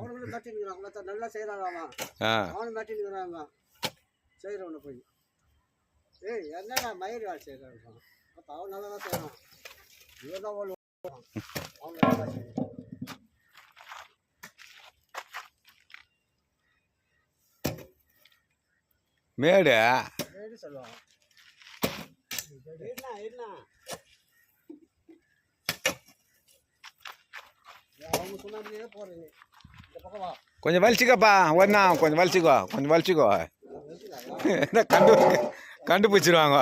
அவனுங்களும் மிரட்டினுக்கிறான். நல்லா செய்கிறான் அவன். அவனும் மிரட்டினுக்கிறாங்க செய்கிறவனை போய். ஏய் என்னடா மயிர் வேலை செய்கிறான். அப்போ அவன் நல்லா தான் செய்கிறான். இவன் தான் அவன் நல்லா தான் செய்கிறான். மேடு மேடு சொல்லுவாங்க. அவங்க சொன்னாலே போகிறேன். இந்த பக்கம் வா. கொஞ்சம் வலிச்சிக்கப்பா. ஒன்றா கொஞ்சம் வலிச்சிக்கோ. கண்டுபிடிச்சிருவாங்க.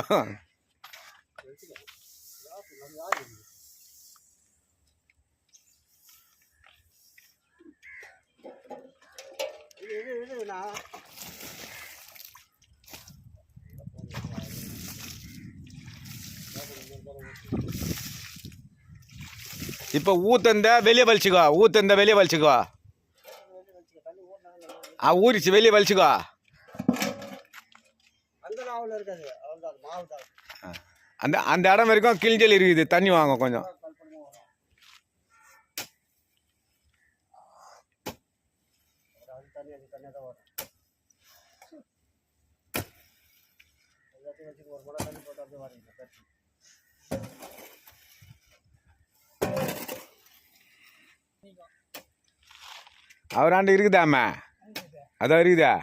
இப்போ ஊத்தந்த வெளியே வலிச்சுக்கோ. ஊறிச்சு வெளியே வலிச்சுக்கோ. அந்த இடம் வரைக்கும் கிழிஞ்சல் இருக்குது. தண்ணி வாங்க கொஞ்சம். அவராண்டு இருக்குதாம்மா? அதான் இருக்குதா?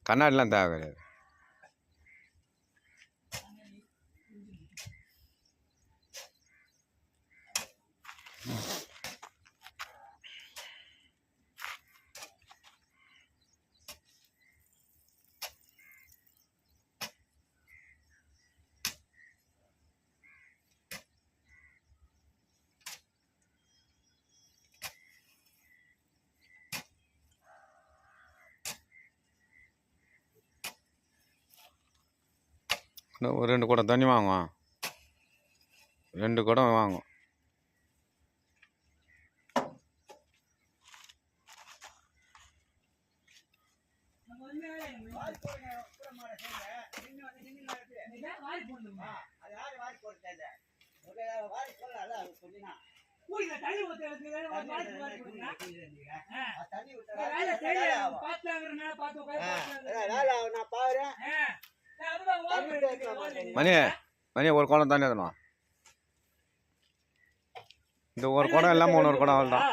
கண்ணாடிலாம் தேவை கிடையாது. ஒரு 2 குடம் தண்ணி வாங்குவோம். 2 குடம் வாங்கும். மணி ஒரு குடம் தண்ணி ஏற்றணும். இந்த ஒரு குடம் இல்லாமல் இன்னொரு குடம் அவ்வளோதான்.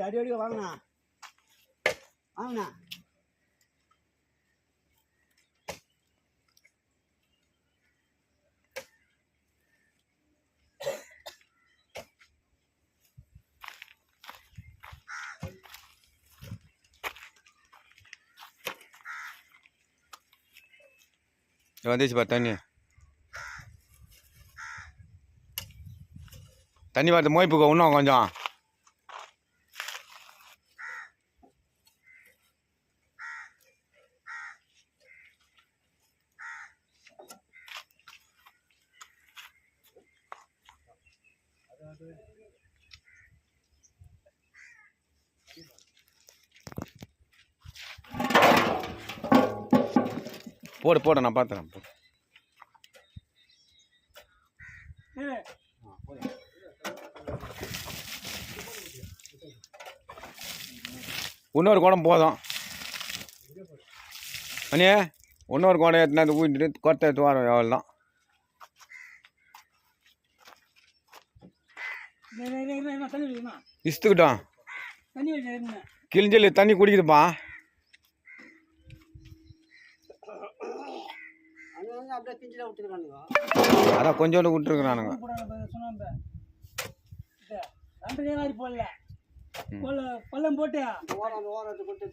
அடி வாங்கண்ணா. வந்துச்சு பாரு தண்ணி வருது. மோய்ப்புக்கோ இன்னும் கொஞ்சம். போடு நான் பார்த்துறேன். இன்னொரு குடம் போதும். அண்ணியே இன்னொரு குடம் எடுத்துனா ஊற்றிட்டு கொட்டை எடுத்து வரோம். எவ்வளோ தான். இஸ்துக்கிட்டோம். கிழிஞ்சல் தண்ணி குடிக்குதுப்பா. அதான் கொஞ்சோண்டு விட்டுருக்குறானுங்க. பள்ளம் போட்டு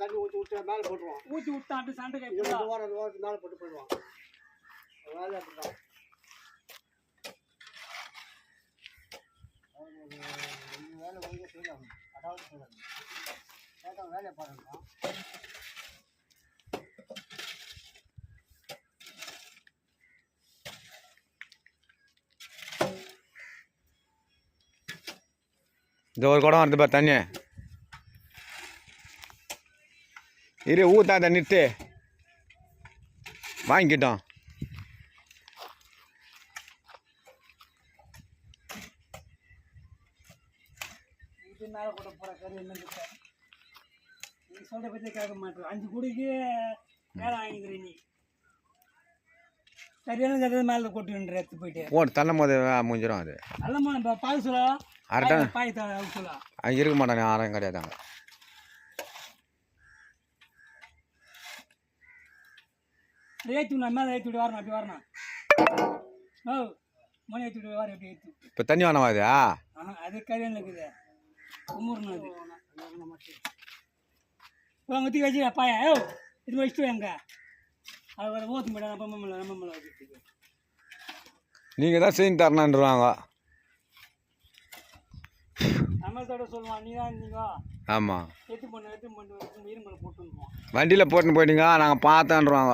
தண்ணி ஊற்றி விட்டு மேலே போட்டுருவான். ஊற்றி விட்டா அப்படி சண்டை ஓரத்து மேலே போட்டு போயிடுவான். வேலை அப்படிதான். வேலை கொஞ்சம் செய்யலாம். அதாவது செய்யலாம். வேலையை பாருங்க. இந்த ஒரு குடம் வருது பாரு தண்ணி. இரு ஊத்தாத நிறுத்து. வாங்கிக்கிட்டோம். இது மேலே கூட போகிற கறி என்ன நீ சொல்கிற பற்றி கேட்க மாட்டேன். 5 குடிக்கு மேலே வாங்கிக்கிறேன் நீ. சரியான கதை மேலே கொட்டுன்ற எடுத்து போயிட்டு போட்டு தள்ளும் போது முடிஞ்சிடும். அது நல்ல பால் சொல்லா அரைட்டன் பாய் சொல்லா இருக்க மாட்டானே. யாரும் கிடையாதாங்க. ஏற்றி நான் மேலே ஏற்றி விட்டு வரணும். அப்படி வரணும். ஓ மணி ஏற்றி விட்டு வர எப்படி ஏற்றி. இப்போ தண்ணி வேணாமா அது? அது கறியான இருக்குது. குமுறணும் அது. உங்கள் ஊற்றி வச்சு பாயா ஓ இது வச்சுட்டு எங்க அது வர ஊற்று மேடம் நம்ம மேலே வச்சுட்டு நீங்கள் தான் செஞ்சு தரணுன்றாங்க. அமேசோட சொல்லுவான் நீ தான் இருந்தீங்க. ஆமாம் எட்டு பண்ணு இருமலை போட்டுருவோம். வண்டியில் போட்டுன்னு போயிட்டீங்க நாங்கள் பார்த்தோன்றாங்க.